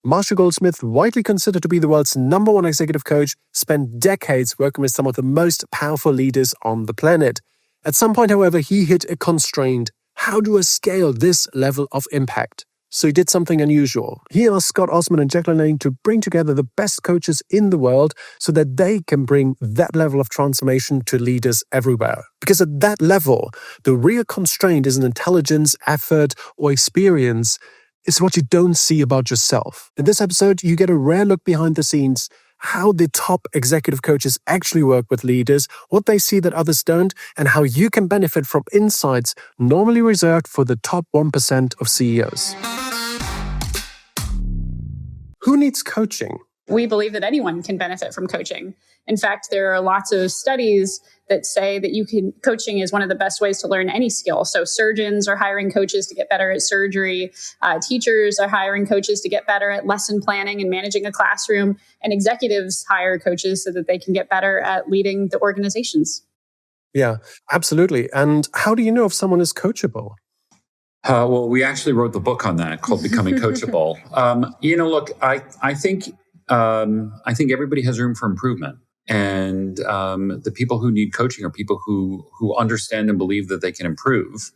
Marshall Goldsmith, widely considered to be the world's #1 executive coach, spent decades working with some of the most powerful leaders on the planet. At some point, however, he hit a constraint. How do I scale this level of impact? So he did something unusual. He asked Osman and Jacquelyn Lane to bring together the best coaches in the world so that they can bring that level of transformation to leaders everywhere. Because at that level, the real constraint isn't intelligence, effort, or experience. It's what you don't see about yourself. In this episode, you get a rare look behind the scenes, how the top executive coaches actually work with leaders, what they see that others don't, and how you can benefit from insights normally reserved for the top 1% of CEOs. Who needs coaching? We believe that anyone can benefit from coaching. In fact, there are lots of studies that say that coaching is one of the best ways to learn any skill. So surgeons are hiring coaches to get better at surgery. Teachers are hiring coaches to get better at lesson planning and managing a classroom. And executives hire coaches so that they can get better at leading the organizations. Yeah, absolutely. And how do you know if someone is coachable? Well, we actually wrote the book on that called Becoming Coachable. Look, I think everybody has room for improvement. And the people who need coaching are people who understand and believe that they can improve.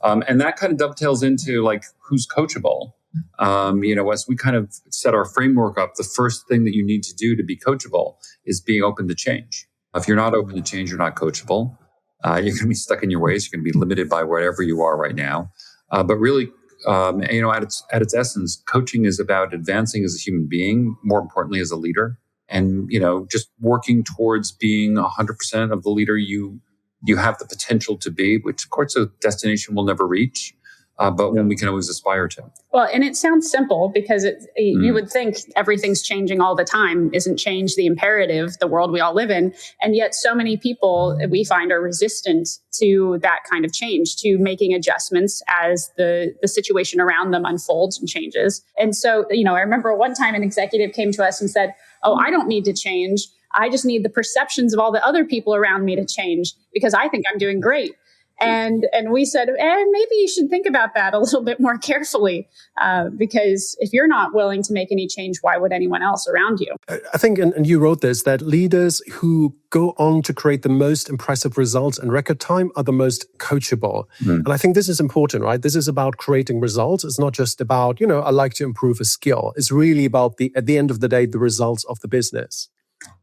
And that kind of dovetails into like who's coachable. As we kind of set our framework up, the first thing that you need to do to be coachable is being open to change. If you're not open to change, you're not coachable. You're going to be stuck in your ways. You're going to be limited by wherever you are right now. But really, at its essence, coaching is about advancing as a human being, more importantly, as a leader. And, just working towards being 100% of the leader you have the potential to be, which, of course, a destination we'll never reach, but one we can always aspire to. Well, and it sounds simple because you would think everything's changing all the time. Isn't change the imperative, the world we all live in? And yet so many people we find are resistant to that kind of change, to making adjustments as the situation around them unfolds and changes. And so, I remember one time an executive came to us and said, "Oh, I don't need to change. I just need the perceptions of all the other people around me to change because I think I'm doing great." And we said, maybe you should think about that a little bit more carefully, because if you're not willing to make any change, why would anyone else around you? I think, and you wrote this, that leaders who go on to create the most impressive results in record time are the most coachable. And I think this is important, right? This is about creating results. It's not just about, I like to improve a skill. It's really about at the end of the day, the results of the business.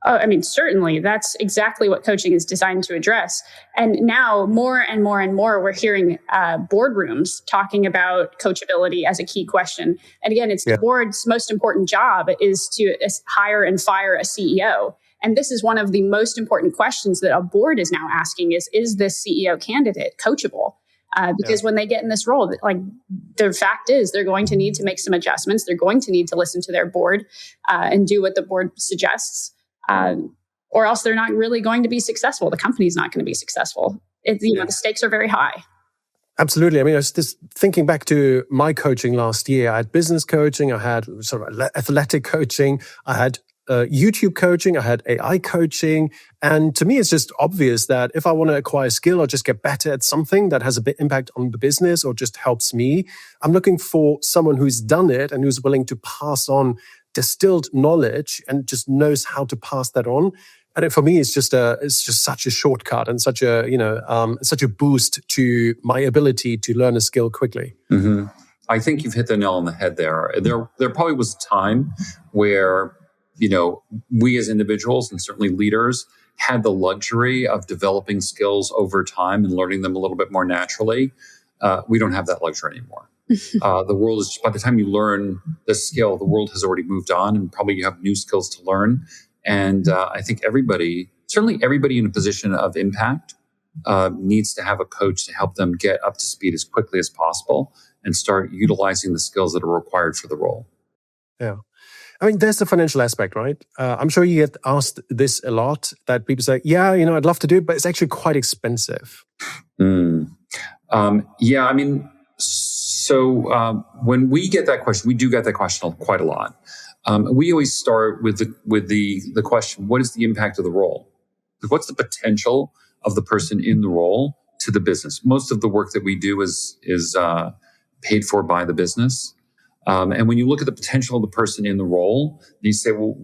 Oh, certainly. That's exactly what coaching is designed to address. And now more and more and more, we're hearing boardrooms talking about coachability as a key question. And again, it's the board's most important job is to hire and fire a CEO. And this is one of the most important questions that a board is now asking is this CEO candidate coachable? Because when they get in this role, the fact is they're going to need to make some adjustments. They're going to need to listen to their board and do what the board suggests. Or else they're not really going to be successful. The company's not going to be successful. The stakes are very high. Absolutely. I was just thinking back to my coaching last year. I had business coaching. I had sort of athletic coaching. I had YouTube coaching. I had AI coaching. And to me, it's just obvious that if I want to acquire a skill or just get better at something that has a big impact on the business or just helps me, I'm looking for someone who's done it and who's willing to pass on distilled knowledge and just knows how to pass that on. And for me, it's just such a shortcut and such a boost to my ability to learn a skill quickly. Mm-hmm. I think you've hit the nail on the head there. There probably was a time where, we as individuals and certainly leaders had the luxury of developing skills over time and learning them a little bit more naturally. We don't have that luxury anymore. The world is, by the time you learn the skill, the world has already moved on and probably you have new skills to learn. And I think certainly everybody in a position of impact needs to have a coach to help them get up to speed as quickly as possible and start utilizing the skills that are required for the role. Yeah. There's the financial aspect, right? I'm sure you get asked this a lot, that people say, I'd love to do it, but it's actually quite expensive. So when we get that question, we do get that question quite a lot. We always start with the question: what is the impact of the role? What's the potential of the person in the role to the business? Most of the work that we do is paid for by the business. And when you look at the potential of the person in the role, you say, well,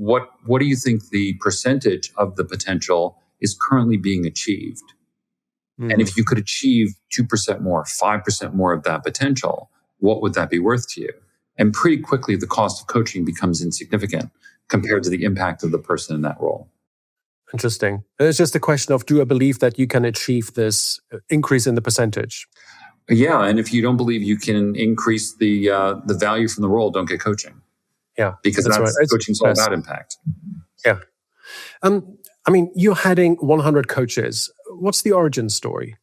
what do you think the percentage of the potential is currently being achieved? And if you could achieve 2% more, 5% more of that potential, what would that be worth to you? And pretty quickly, the cost of coaching becomes insignificant compared to the impact of the person in that role. Interesting. It's just a question of, do I believe that you can achieve this increase in the percentage? Yeah, and if you don't believe you can increase the value from the role, don't get coaching. Yeah, because that's right. Coaching's all about impact. Yeah. I mean, you're heading 100 coaches. What's the origin story?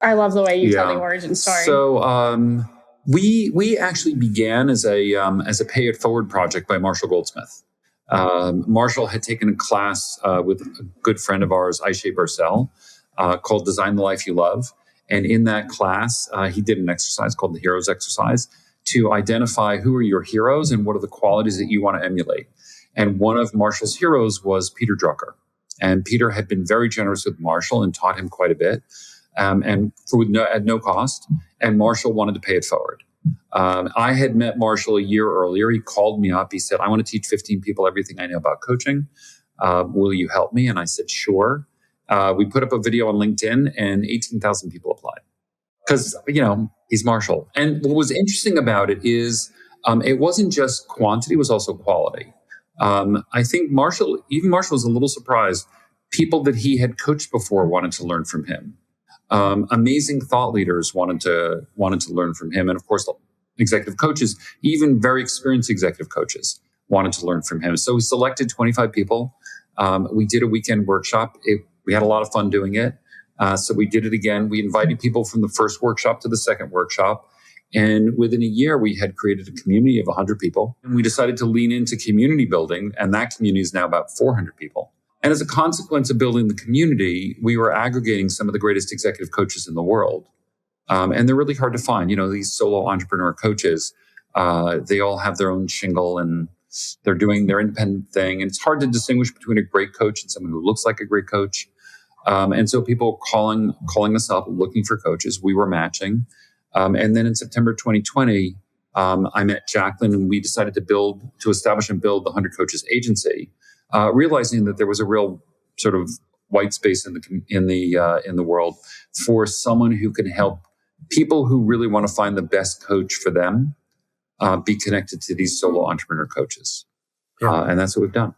I love the way you tell the origin story. So we actually began as a pay it forward project by Marshall Goldsmith. Marshall had taken a class with a good friend of ours, Aisha Barcel, called Design the Life You Love. And in that class, he did an exercise called the Heroes Exercise to identify who are your heroes and what are the qualities that you want to emulate. And one of Marshall's heroes was Peter Drucker. And Peter had been very generous with Marshall and taught him quite a bit, and at no cost. And Marshall wanted to pay it forward. I had met Marshall a year earlier. He called me up. He said, I want to teach 15 people everything I know about coaching. Will you help me? And I said, sure. We put up a video on LinkedIn and 18,000 people applied because, he's Marshall. And what was interesting about it is it wasn't just quantity, it was also quality. I think Marshall was a little surprised. People that he had coached before wanted to learn from him. Amazing thought leaders wanted to learn from him. And of course, executive coaches, even very experienced executive coaches, wanted to learn from him. So we selected 25 people. We did a weekend workshop. We had a lot of fun doing it. So we did it again. We invited people from the first workshop to the second workshop. And within a year, we had created a community of 100 people. And we decided to lean into community building. And that community is now about 400 people. And as a consequence of building the community, we were aggregating some of the greatest executive coaches in the world. And they're really hard to find. These solo entrepreneur coaches, they all have their own shingle and they're doing their independent thing. And it's hard to distinguish between a great coach and someone who looks like a great coach. And so people calling us up, looking for coaches. We were matching. And then in September 2020, I met Jacquelyn and we decided to establish and build the 100 Coaches Agency, realizing that there was a real sort of white space in the world for someone who can help people who really want to find the best coach for them be connected to these solo entrepreneur coaches. Yeah. And that's what we've done.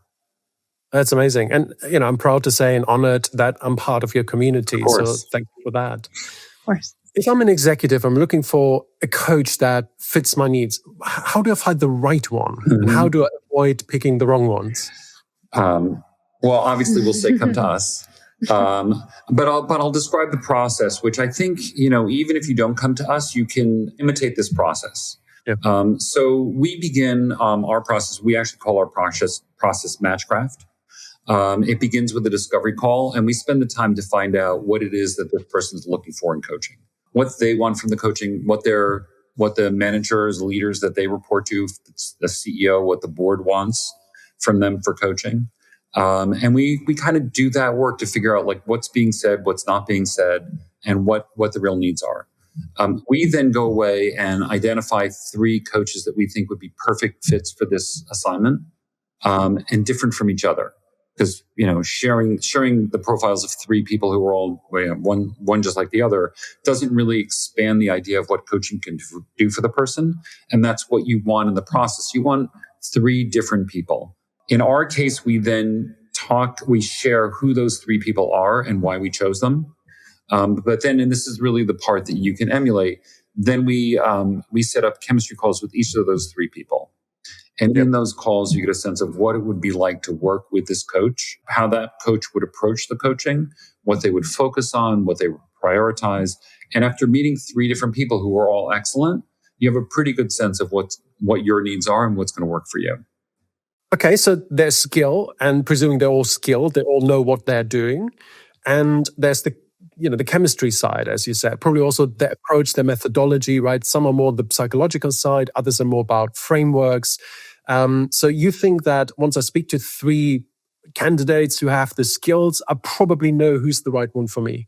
That's amazing. And, I'm proud to say and honored that I'm part of your community. So thank you for that. Of course. If I'm an executive, I'm looking for a coach that fits my needs. How do I find the right one? Mm-hmm. And how do I avoid picking the wrong ones? Well, obviously we'll say come to us. But I'll describe the process, which I think, even if you don't come to us, you can imitate this process. Yep. So we begin our process. We actually call our process Matchcraft. It begins with a discovery call, and we spend the time to find out what it is that this person is looking for in coaching, what they want from the coaching, what the managers, leaders that they report to, the CEO, what the board wants from them for coaching. And we kind of do that work to figure out what's being said, what's not being said, and what the real needs are. We then go away and identify 3 coaches that we think would be perfect fits for this assignment, and different from each other. Because, sharing the profiles of 3 people who are all one just like the other doesn't really expand the idea of what coaching can do for the person. And that's what you want in the process. You want 3 different people. In our case, we then we share who those 3 people are and why we chose them. But then, and this is really the part that you can emulate, then we set up chemistry calls with each of those 3 people. And in those calls, you get a sense of what it would be like to work with this coach, how that coach would approach the coaching, what they would focus on, what they would prioritize. And after meeting 3 different people who are all excellent, you have a pretty good sense of what your needs are and what's going to work for you. Okay, so there's skill, and presuming they're all skilled, they all know what they're doing. And there's the chemistry side, as you said, probably also the approach, the methodology, right? Some are more the psychological side, others are more about frameworks. So you think that once I speak to 3 candidates who have the skills, I probably know who's the right one for me?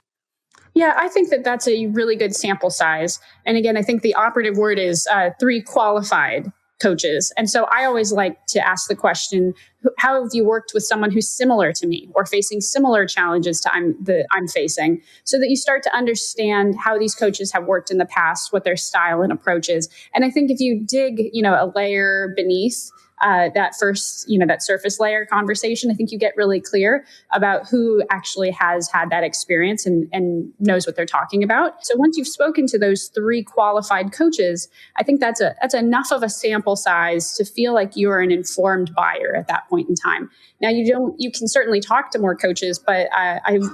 Yeah, I think that that's a really good sample size. And again, I think the operative word is 3 qualified coaches. And so I always like to ask the question, how have you worked with someone who's similar to me or facing similar challenges to I'm facing, so that you start to understand how these coaches have worked in the past, what their style and approach is. And I think if you dig, a layer beneath that first, that surface layer conversation, I think you get really clear about who actually has had that experience and knows what they're talking about. So once you've spoken to those 3 qualified coaches, I think that's enough of a sample size to feel like you're an informed buyer at that point in time. Now you can certainly talk to more coaches, but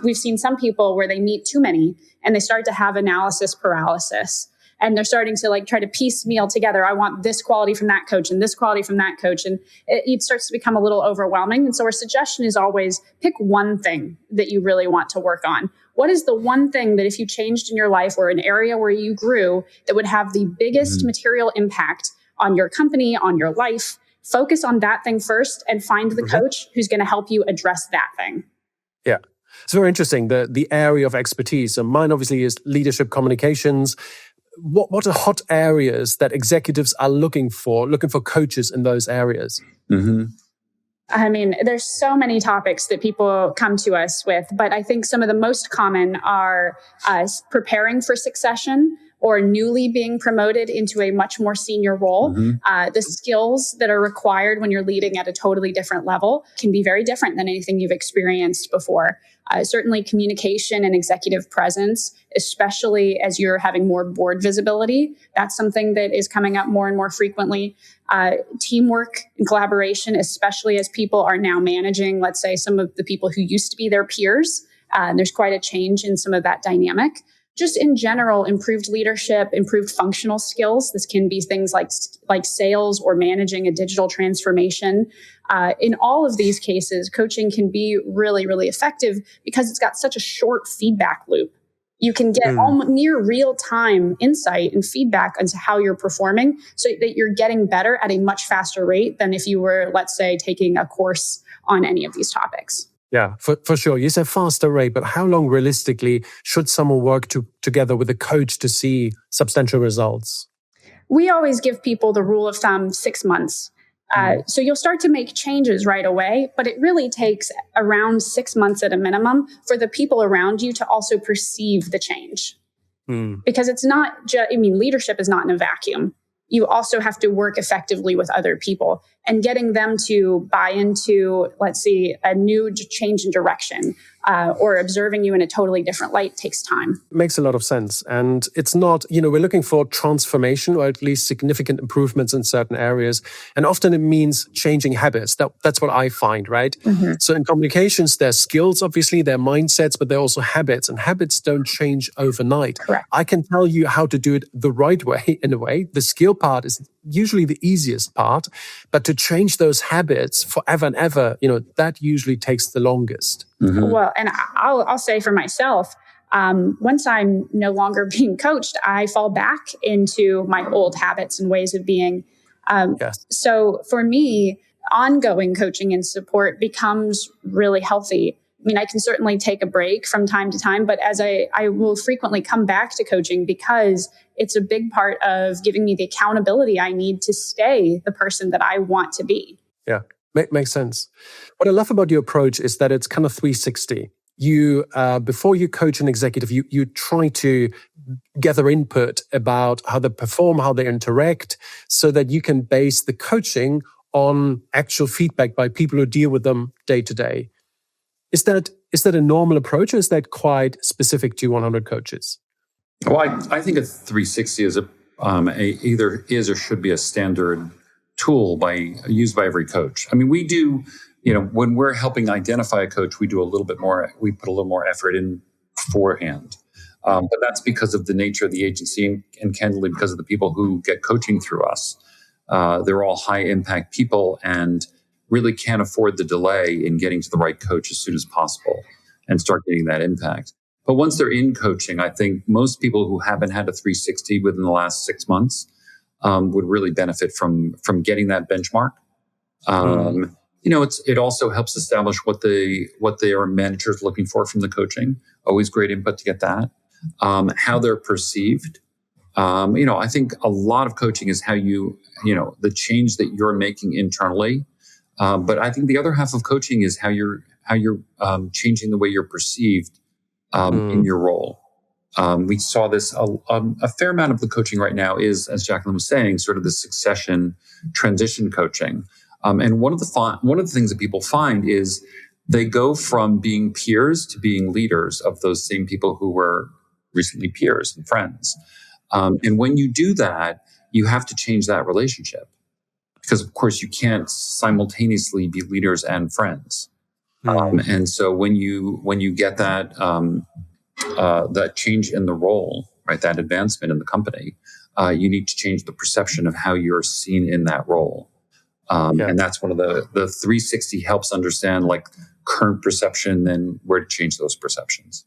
we've seen some people where they meet too many and they start to have analysis paralysis. And they're starting to try to piecemeal together. I want this quality from that coach and this quality from that coach. And it starts to become a little overwhelming. And so our suggestion is always pick one thing that you really want to work on. What is the one thing that if you changed in your life or an area where you grew that would have the biggest material impact on your company, on your life? Focus on that thing first and find the coach who's going to help you address that thing. Yeah. It's very interesting, the area of expertise. So mine obviously is leadership communications. What are hot areas that executives are looking for coaches in those areas? Mm-hmm. I mean, there's so many topics that people come to us with, but I think some of the most common are preparing for succession or newly being promoted into a much more senior role. The skills that are required when you're leading at a totally different level can be very different than anything you've experienced before. Certainly communication and executive presence, especially as you're having more board visibility. That's something that is coming up more and more frequently. Teamwork and collaboration, especially as people are now managing, let's say, some of the people who used to be their peers. There's quite a change in some of that dynamic. Just in general, improved leadership, improved functional skills. This can be things like sales or managing a digital transformation. In all of these cases, coaching can be really, really effective because it's got such a short feedback loop. You can get near real-time insight and feedback into how you're performing so that you're getting better at a much faster rate than if you were, let's say, taking a course on any of these topics. Yeah, for sure. You said faster rate, but how long realistically should someone work together with a coach to see substantial results? We always give people the rule of thumb 6 months. So you'll start to make changes right away, but it really takes around 6 months at a minimum for the people around you to also perceive the change. Because it's not leadership is not in a vacuum. You also have to work effectively with other people, and getting them to buy into, let's see, a new change in direction or observing you in a totally different light takes time. Makes a lot of sense. And it's not, we're looking for transformation or at least significant improvements in certain areas. And often it means changing habits. That's what I find, right? So in communications, there's skills, obviously, there are mindsets, but there are also habits. And habits don't change overnight. Correct. I can tell you how to do it the right way, in a way. The skill part is usually the easiest part. But to change those habits forever and ever, that usually takes the longest. Well, and I'll say for myself, once I'm no longer being coached, I fall back into my old habits and ways of being. So for me, ongoing coaching and support becomes really healthy. I mean, I can certainly take a break from time to time, but as I will frequently come back to coaching because it's a big part of giving me the accountability I need to stay the person that I want to be. Yeah. Makes sense. What I love about your approach is that it's kind of 360. You, before you coach an executive, you try to gather input about how they perform, how they interact, so that you can base the coaching on actual feedback by people who deal with them day to day. Is that a normal approach, or is that quite specific to 100 coaches? Well, I think a 360 is either is or should be a standard tool used by every coach. I mean, we do, when we're helping identify a coach, we do a little bit more, we put a little more effort in beforehand. But that's because of the nature of the agency and candidly because of the people who get coaching through us. They're all high impact people and really can't afford the delay in getting to the right coach as soon as possible and start getting that impact. But once they're in coaching, I think most people who haven't had a 360 within the last 6 months would really benefit from getting that benchmark. It also helps establish what their manager's looking for from the coaching. Always great input to get that. How they're perceived. I think a lot of coaching is how the change that you're making internally. But I think the other half of coaching is how you're changing the way you're perceived in your role. We saw this a fair amount of the coaching right now is, as Jacquelyn was saying, sort of the succession transition coaching. And one of the things that people find is they go from being peers to being leaders of those same people who were recently peers and friends. And when you do that, you have to change that relationship because, of course, you can't simultaneously be leaders and friends. And so when you get that change in the role, right, that advancement in the company, you need to change the perception of how you're seen in that role. And that's one of the 360 helps understand like current perception and where to change those perceptions.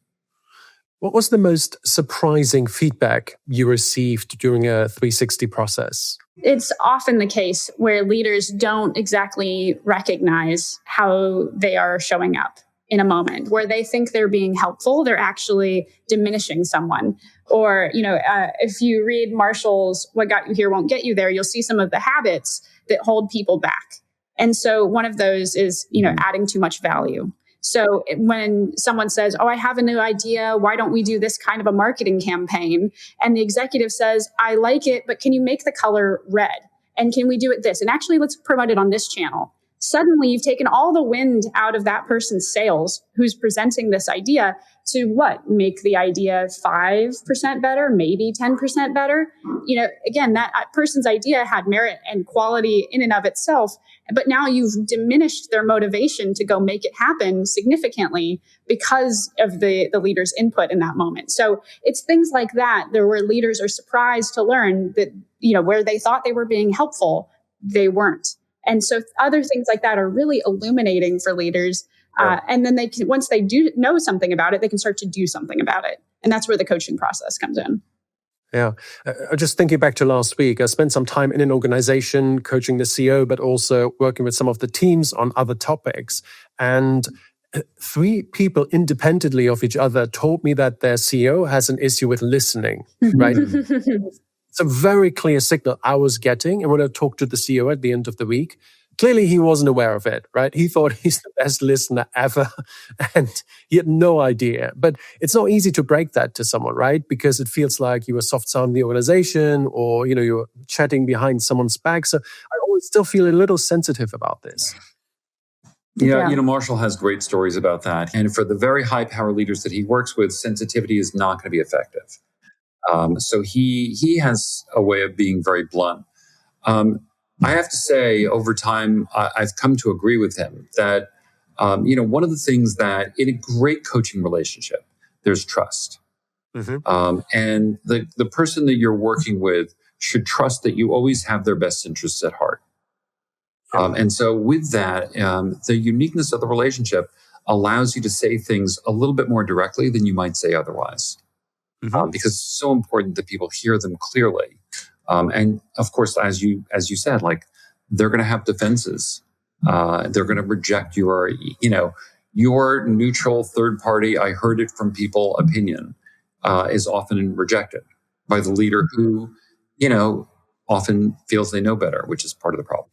What was the most surprising feedback you received during a 360 process? It's often the case where leaders don't exactly recognize how they are showing up in a moment, where they think they're being helpful, they're actually diminishing someone. Or, if you read Marshall's What Got You Here Won't Get You There, you'll see some of the habits that hold people back. And so one of those is, adding too much value. So when someone says, I have a new idea, why don't we do this kind of a marketing campaign? And the executive says, I like it, but can you make the color red? And can we do it this? And actually, let's promote it on this channel. Suddenly, you've taken all the wind out of that person's sails who's presenting this idea to what? Make the idea 5% better, maybe 10% better. Again, that person's idea had merit and quality in and of itself, but now you've diminished their motivation to go make it happen significantly because of the leader's input in that moment. So it's things like that, where leaders are surprised to learn that, where they thought they were being helpful, they weren't. And so other things like that are really illuminating for leaders. And then they can, once they do know something about it, they can start to do something about it. And that's where the coaching process comes in. Yeah. Just thinking back to last week, I spent some time in an organization coaching the CEO, but also working with some of the teams on other topics. And 3 people independently of each other told me that their CEO has an issue with listening, right? It's a very clear signal I was getting. And when I talked to the CEO at the end of the week, clearly he wasn't aware of it, right? He thought he's the best listener ever, and he had no idea. But it's not easy to break that to someone, right? Because it feels like you were soft-sounding the organization, or, you're chatting behind someone's back. So I always still feel a little sensitive about this. Yeah, Marshall has great stories about that. And for the very high power leaders that he works with, sensitivity is not going to be effective. So he has a way of being very blunt. I have to say, over time, I've come to agree with him that, one of the things that in a great coaching relationship, there's trust. And the person that you're working with should trust that you always have their best interests at heart. And so with that, the uniqueness of the relationship allows you to say things a little bit more directly than you might say otherwise. Because it's so important that people hear them clearly. And of course, as you said, like, they're going to have defenses. They're going to reject your neutral third party, I heard it from people opinion is often rejected by the leader who, often feels they know better, which is part of the problem.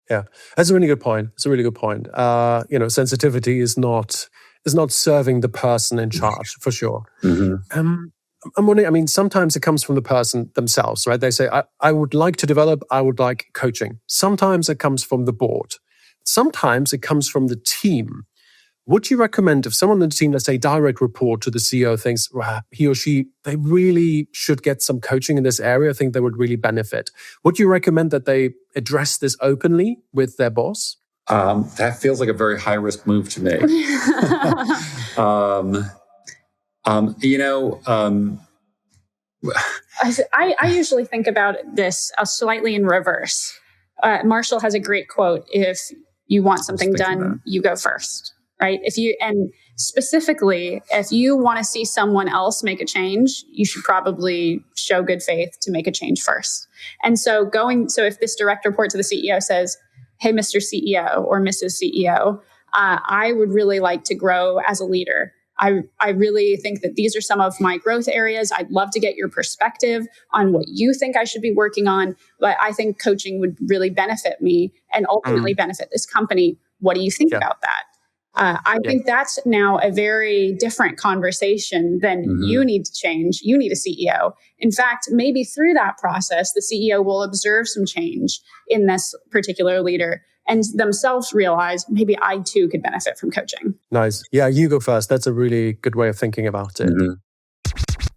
Yeah. That's a really good point. Sensitivity is not serving the person in charge, for sure. I'm wondering, sometimes it comes from the person themselves, right? They say, I would like to develop, I would like coaching. Sometimes it comes from the board. Sometimes it comes from the team. Would you recommend if someone in the team, let's say direct report to the CEO, thinks he or she, they really should get some coaching in this area, I think they would really benefit. Would you recommend that they address this openly with their boss? That feels like a very high risk move to me. I usually think about this slightly in reverse. Marshall has a great quote: if you want something done, you go first, right? Specifically, if you want to see someone else make a change, you should probably show good faith to make a change first. And so if this direct report to the CEO says, hey, Mr. CEO or Mrs. CEO, I would really like to grow as a leader. I really think that these are some of my growth areas. I'd love to get your perspective on what you think I should be working on. But I think coaching would really benefit me and ultimately benefit this company. What do you think about that? I think that's now a very different conversation than you need to change. You need a CEO. In fact, maybe through that process, the CEO will observe some change in this particular leader and themselves realize maybe I too could benefit from coaching. Nice. Yeah, you go first. That's a really good way of thinking about it.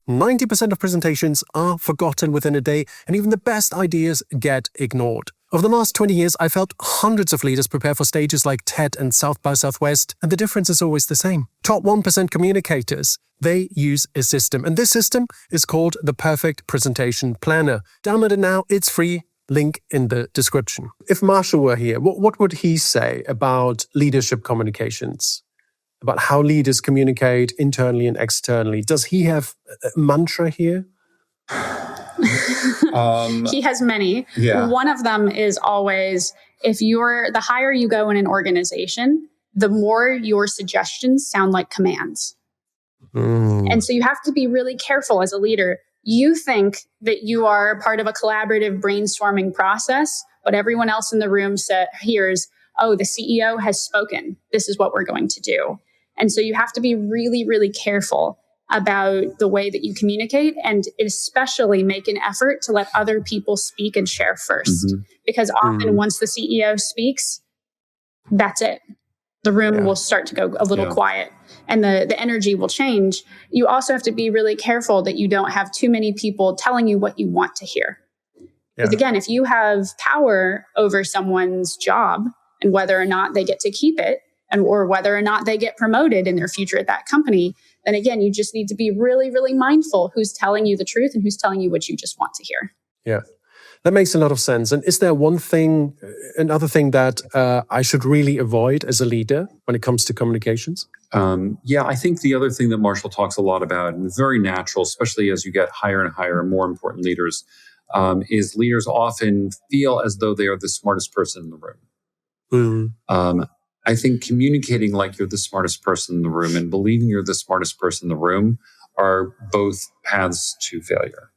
90% of presentations are forgotten within a day, and even the best ideas get ignored. Over the last 20 years, I've helped hundreds of leaders prepare for stages like TED and South by Southwest, and the difference is always the same. Top 1% communicators, they use a system, and this system is called the Perfect Presentation Planner. Download it now, it's free, link in the description. If Marshall were here, what would he say about leadership communications? About how leaders communicate internally and externally? Does he have a mantra here? He has many. Yeah. One of them is always, the higher you go in an organization, the more your suggestions sound like commands. And so you have to be really careful as a leader. You think that you are part of a collaborative brainstorming process, but everyone else in the room hears, oh, the CEO has spoken. This is what we're going to do. And so you have to be really, really careful about the way that you communicate, and especially make an effort to let other people speak and share first. Because often once the CEO speaks, that's it. The room will start to go a little quiet and the energy will change. You also have to be really careful that you don't have too many people telling you what you want to hear. Because again, if you have power over someone's job and whether or not they get to keep it, or whether or not they get promoted in their future at that company, then again, you just need to be really, really mindful who's telling you the truth and who's telling you what you just want to hear. Yeah, that makes a lot of sense. And is there another thing that I should really avoid as a leader when it comes to communications? I think the other thing that Marshall talks a lot about, and very natural, especially as you get higher and higher and more important leaders, is leaders often feel as though they are the smartest person in the room. I think communicating like you're the smartest person in the room and believing you're the smartest person in the room are both paths to failure.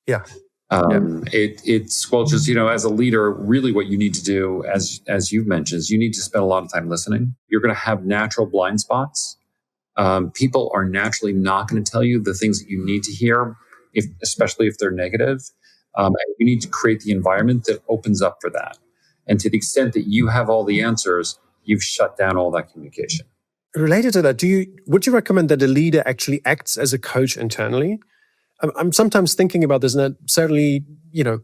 It squelches, as a leader, really what you need to do, as you've mentioned, is you need to spend a lot of time listening. You're going to have natural blind spots. People are naturally not going to tell you the things that you need to hear, especially if they're negative. And you need to create the environment that opens up for that. And to the extent that you have all the answers, you've shut down all that communication. Related to that, would you recommend that a leader actually acts as a coach internally? I'm sometimes thinking about this, and I certainly,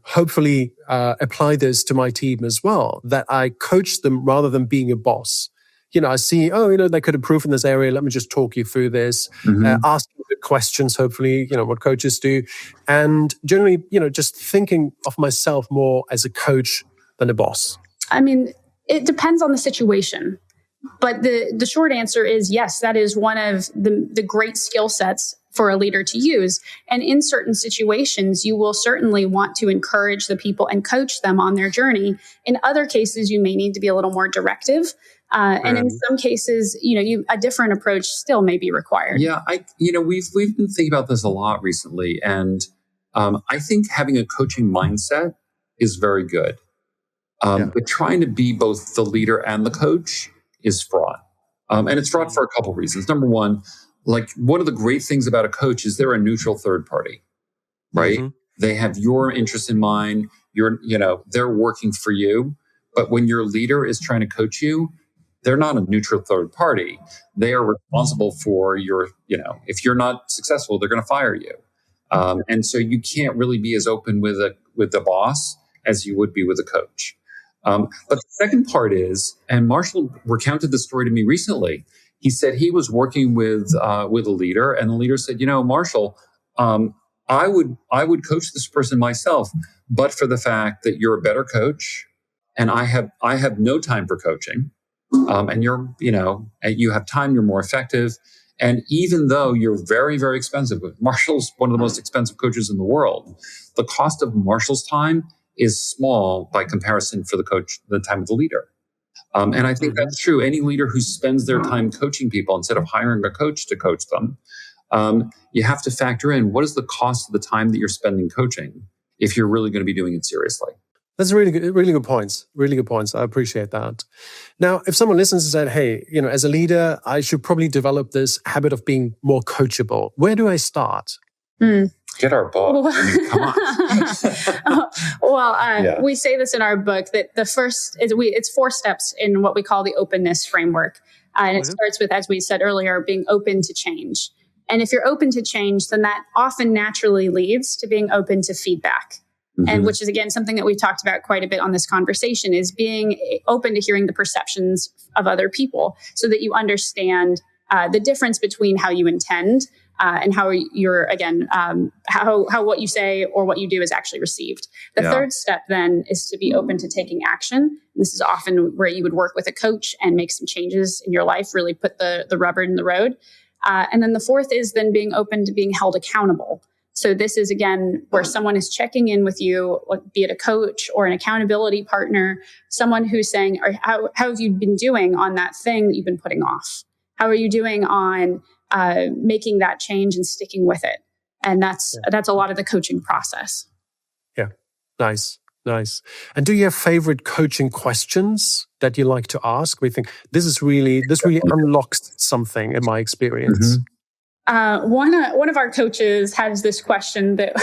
hopefully apply this to my team as well, that I coach them rather than being a boss. I see, they could improve in this area. Let me just talk you through this, ask you the questions, hopefully, what coaches do. And generally, just thinking of myself more as a coach than a boss. I mean, it depends on the situation. But the short answer is yes, that is one of the great skill sets for a leader to use. And in certain situations, you will certainly want to encourage the people and coach them on their journey. In other cases, you may need to be a little more directive. And in some cases, a different approach still may be required. Yeah, we've been thinking about this a lot recently. And I think having a coaching mindset is very good. But trying to be both the leader and the coach is fraught. And it's fraught for a couple of reasons. Number one, one of the great things about a coach is they're a neutral third party, right? They have your interest in mind. They're working for you. But when your leader is trying to coach you, they're not a neutral third party. They are responsible for if you're not successful, they're going to fire you. And so you can't really be as open with the boss as you would be with a coach. But the second part is, and Marshall recounted the story to me recently. He said he was working with a leader, and the leader said, Marshall, I would coach this person myself, but for the fact that you're a better coach, and I have no time for coaching, and you have time, you're more effective, and even though you're very, very expensive, Marshall's one of the most expensive coaches in the world, the cost of Marshall's time is small by comparison for the coach, the time of the leader. And I think that's true. Any leader who spends their time coaching people instead of hiring a coach to coach them, you have to factor in what is the cost of the time that you're spending coaching if you're really going to be doing it seriously. That's really good points. Really good points. I appreciate that. Now, if someone listens and said, hey, as a leader, I should probably develop this habit of being more coachable. Where do I start? Get our book. I mean, come on. We say this in our book that the first is it's 4 steps in what we call the openness framework. And it starts with, as we said earlier, being open to change. And if you're open to change, then that often naturally leads to being open to feedback. And which is, again, something that we've talked about quite a bit on this conversation, is being open to hearing the perceptions of other people so that you understand the difference between how you intend and how you're, again, how what you say or what you do is actually received. The third step then is to be open to taking action. This is often where you would work with a coach and make some changes in your life, really put the rubber in the road. And then the fourth is then being open to being held accountable. So this is, again, where someone is checking in with you, be it a coach or an accountability partner, someone who's saying, how have you been doing on that thing that you've been putting off? How are you doing on making that change and sticking with it? And that's a lot of the coaching process. Yeah, nice. And do you have favorite coaching questions that you like to ask? We think this really unlocks something in my experience. One of our coaches has this question that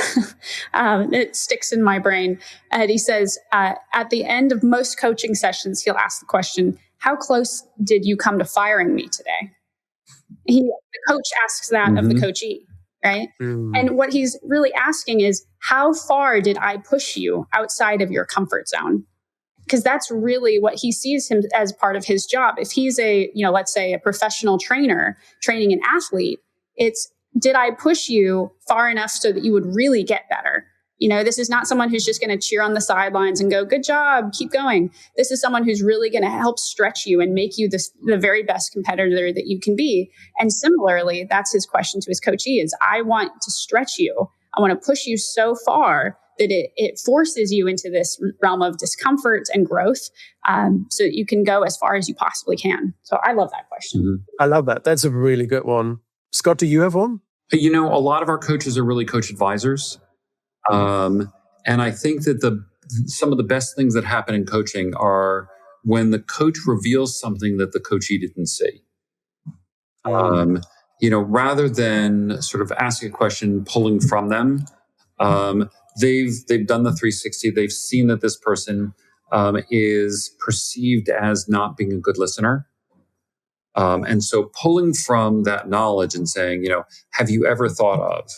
it sticks in my brain. And he says, at the end of most coaching sessions, he'll ask the question, how close did you come to firing me today? The coach asks that of the coachee, right? And what he's really asking is, how far did I push you outside of your comfort zone? Because that's really what he sees him as part of his job. If he's let's say a professional trainer training an athlete, it's, did I push you far enough so that you would really get better? This is not someone who's just going to cheer on the sidelines and go, good job, keep going. This is someone who's really going to help stretch you and make you the very best competitor that you can be. And similarly, that's his question to his coachee is, I want to stretch you. I want to push you so far that it forces you into this realm of discomfort and growth so that you can go as far as you possibly can. So I love that question. I love that. That's a really good one. Scott, do you have one? A lot of our coaches are really coach advisors. And I think that some of the best things that happen in coaching are when the coach reveals something that the coachee didn't see. Rather than sort of asking a question, pulling from them, they've done the 360. They've seen that this person is perceived as not being a good listener. And so pulling from that knowledge and saying, have you ever thought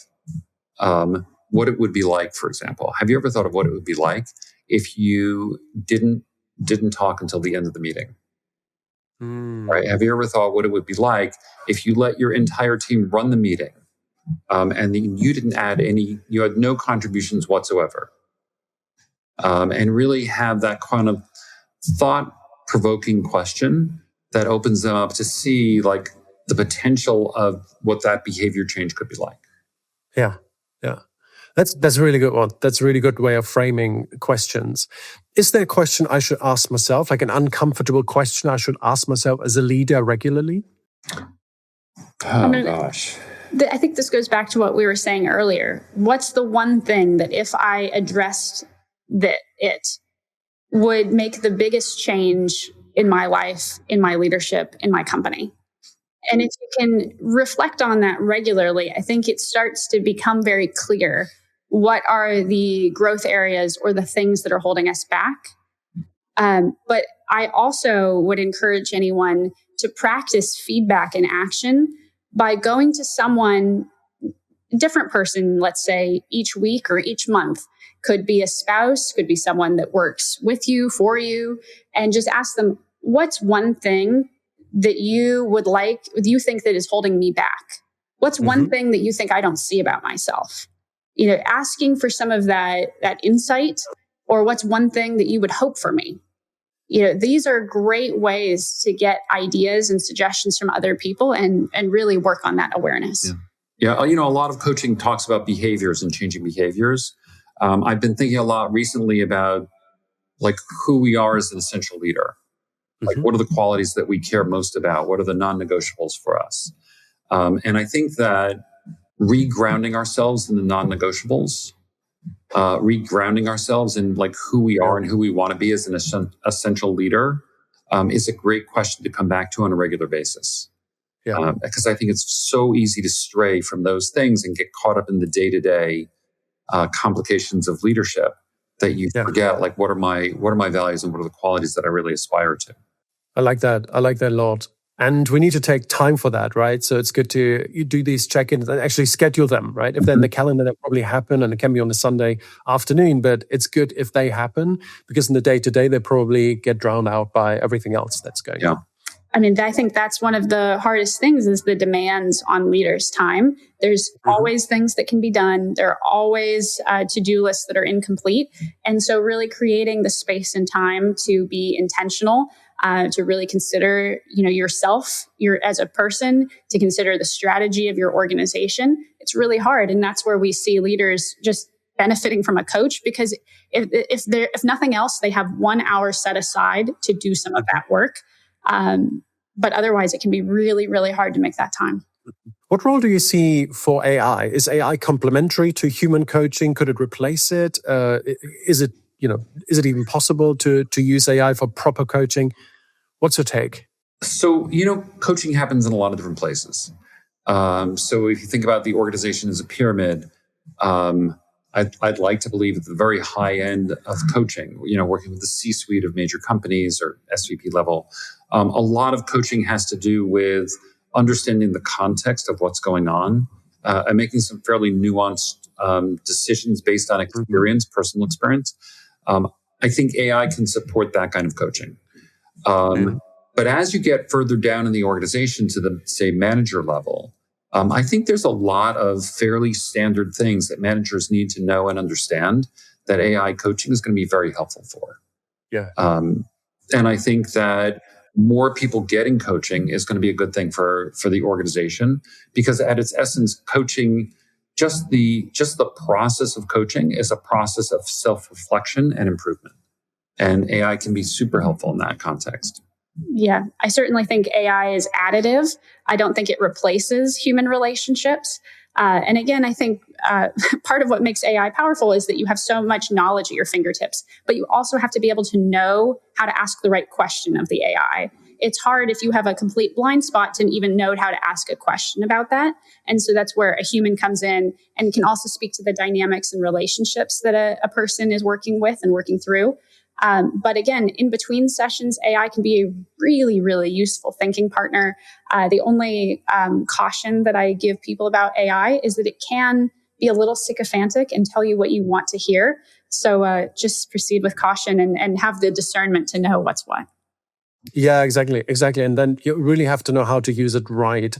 of what it would be like, for example? Have you ever thought of what it would be like if you didn't talk until the end of the meeting? Right? Have you ever thought what it would be like if you let your entire team run the meeting and you didn't add you had no contributions whatsoever? And really have that kind of thought-provoking question that opens them up to see the potential of what that behavior change could be like. Yeah. That's a really good one. That's a really good way of framing questions. Is there a question I should ask myself, like an uncomfortable question I should ask myself as a leader regularly? Gosh. I think this goes back to what we were saying earlier. What's the one thing that if I addressed it would make the biggest change in my life, in my leadership, in my company? And if you can reflect on that regularly, I think it starts to become very clear what are the growth areas or the things that are holding us back. But I also would encourage anyone to practice feedback in action by going to someone, a different person, let's say each week or each month. Could be a spouse, could be someone that works with you, for you, and just ask them, what's one thing that you think that is holding me back? What's one thing that you think I don't see about myself? Asking for some of that insight, or what's one thing that you would hope for me? These are great ways to get ideas and suggestions from other people and really work on that awareness. Yeah. A lot of coaching talks about behaviors and changing behaviors. I've been thinking a lot recently about who we are as an essential leader. Like, what are the qualities that we care most about? What are the non-negotiables for us? And I think that regrounding ourselves in the non-negotiables, regrounding ourselves in like who we are and who we want to be as an essential leader, is a great question to come back to on a regular basis. Because I think it's so easy to stray from those things and get caught up in the day-to-day complications of leadership that you forget, like, what are my values and what are the qualities that I really aspire to? I like that. I like that a lot. And we need to take time for that, right? So it's good to do these check-ins and actually schedule them, right? If they're in the calendar, they'll probably happen, and it can be on a Sunday afternoon, but it's good if they happen, because in the day-to-day, they probably get drowned out by everything else that's going on. I mean, I think that's one of the hardest things is the demands on leaders' time. There's always things that can be done. There are always to-do lists that are incomplete. And so really creating the space and time to be intentional, to really consider, yourself, as a person, to consider the strategy of your organization. It's really hard. And that's where we see leaders just benefiting from a coach, because if nothing else, they have 1 hour set aside to do some of that work. But otherwise, it can be really, really hard to make that time. What role do you see for AI? Is AI complementary to human coaching? Could it replace it? Is it even possible to use AI for proper coaching? What's your take? So, coaching happens in a lot of different places. So if you think about the organization as a pyramid, I'd like to believe at the very high end of coaching, working with the C-suite of major companies or SVP level, a lot of coaching has to do with understanding the context of what's going on and making some fairly nuanced decisions based on experience, personal experience. I think AI can support that kind of coaching. But as you get further down in the organization to the, say, manager level, I think there's a lot of fairly standard things that managers need to know and understand that AI coaching is going to be very helpful for. And I think that more people getting coaching is going to be a good thing for the organization, because at its essence, coaching, just the process of coaching is a process of self-reflection and improvement. And AI can be super helpful in that context. Yeah, I certainly think AI is additive. I don't think it replaces human relationships. And again, I think part of what makes AI powerful is that you have so much knowledge at your fingertips, but you also have to be able to know how to ask the right question of the AI. It's hard if you have a complete blind spot to even know how to ask a question about that. And so that's where a human comes in and can also speak to the dynamics and relationships that a person is working with and working through. But again, in between sessions, AI can be a really, really useful thinking partner. The only caution that I give people about AI is that it can be a little sycophantic and tell you what you want to hear. So just proceed with caution and have the discernment to know what's what. Yeah, exactly. And then you really have to know how to use it right.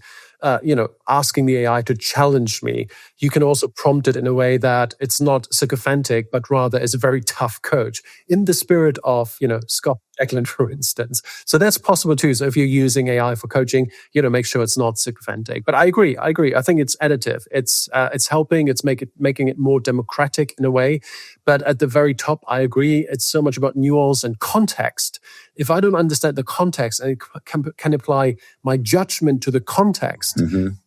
Asking the AI to challenge me. You can also prompt it in a way that it's not sycophantic, but rather is a very tough coach in the spirit of, Scott Jacquelyn, for instance. So that's possible too. So if you're using AI for coaching, make sure it's not sycophantic. But I agree. I think it's additive. It's helping. It's making it more democratic in a way. But at the very top, I agree. It's so much about nuance and context. If I don't understand the context and can apply my judgment to the context,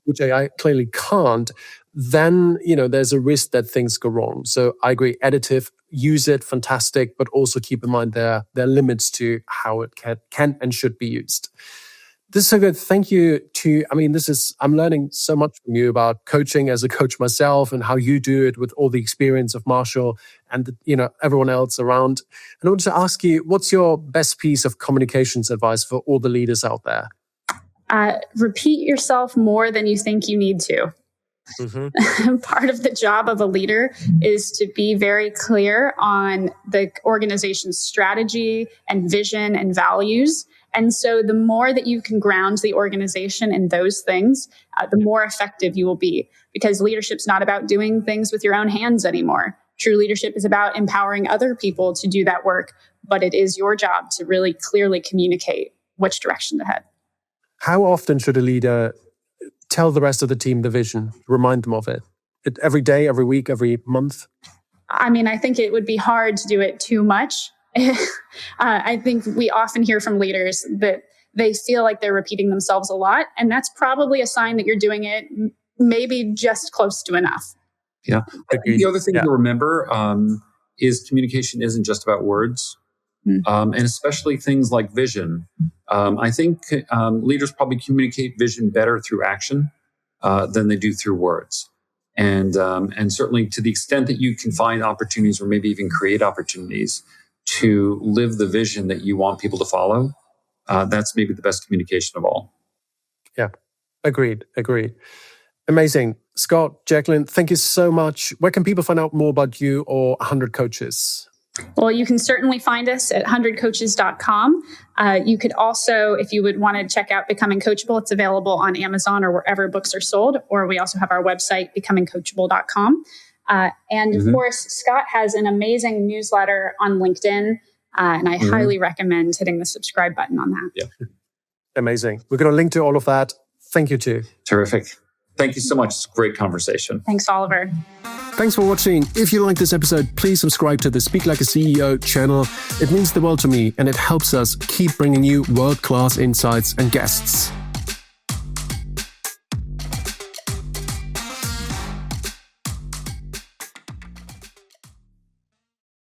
which AI clearly can't, then, there's a risk that things go wrong. So I agree, additive, use it, fantastic, but also keep in mind there are limits to how it can and should be used. This is so good. Thank you I'm learning so much from you about coaching as a coach myself and how you do it with all the experience of Marshall and, everyone else around. And I want to ask you, what's your best piece of communications advice for all the leaders out there? Repeat yourself more than you think you need to. Part of the job of a leader is to be very clear on the organization's strategy and vision and values. And so the more that you can ground the organization in those things, the more effective you will be, because leadership's not about doing things with your own hands anymore. True leadership is about empowering other people to do that work, but it is your job to really clearly communicate which direction to head. How often should a leader tell the rest of the team the vision, remind them of it? Every day, every week, every month? I mean, I think it would be hard to do it too much. I think we often hear from leaders that they feel like they're repeating themselves a lot. And that's probably a sign that you're doing it maybe just close to enough. Yeah. I think the other thing to remember is communication isn't just about words. And especially things like vision. I think leaders probably communicate vision better through action than they do through words. And certainly to the extent that you can find opportunities or maybe even create opportunities to live the vision that you want people to follow, that's maybe the best communication of all. Yeah, agreed. Amazing. Scott, Jacquelyn, thank you so much. Where can people find out more about you or 100 Coaches? Well, you can certainly find us at 100coaches.com. You could also, if you would want to check out Becoming Coachable, it's available on Amazon or wherever books are sold. Or we also have our website, becomingcoachable.com. And of course, Scott has an amazing newsletter on LinkedIn. And I highly recommend hitting the subscribe button on that. Yeah. Amazing. We're going to link to all of that. Thank you too. Terrific. Thank you so much. It's a great conversation. Thanks, Oliver. Thanks for watching. If you like this episode, please subscribe to the Speak Like a CEO channel. It means the world to me and it helps us keep bringing you world-class insights and guests.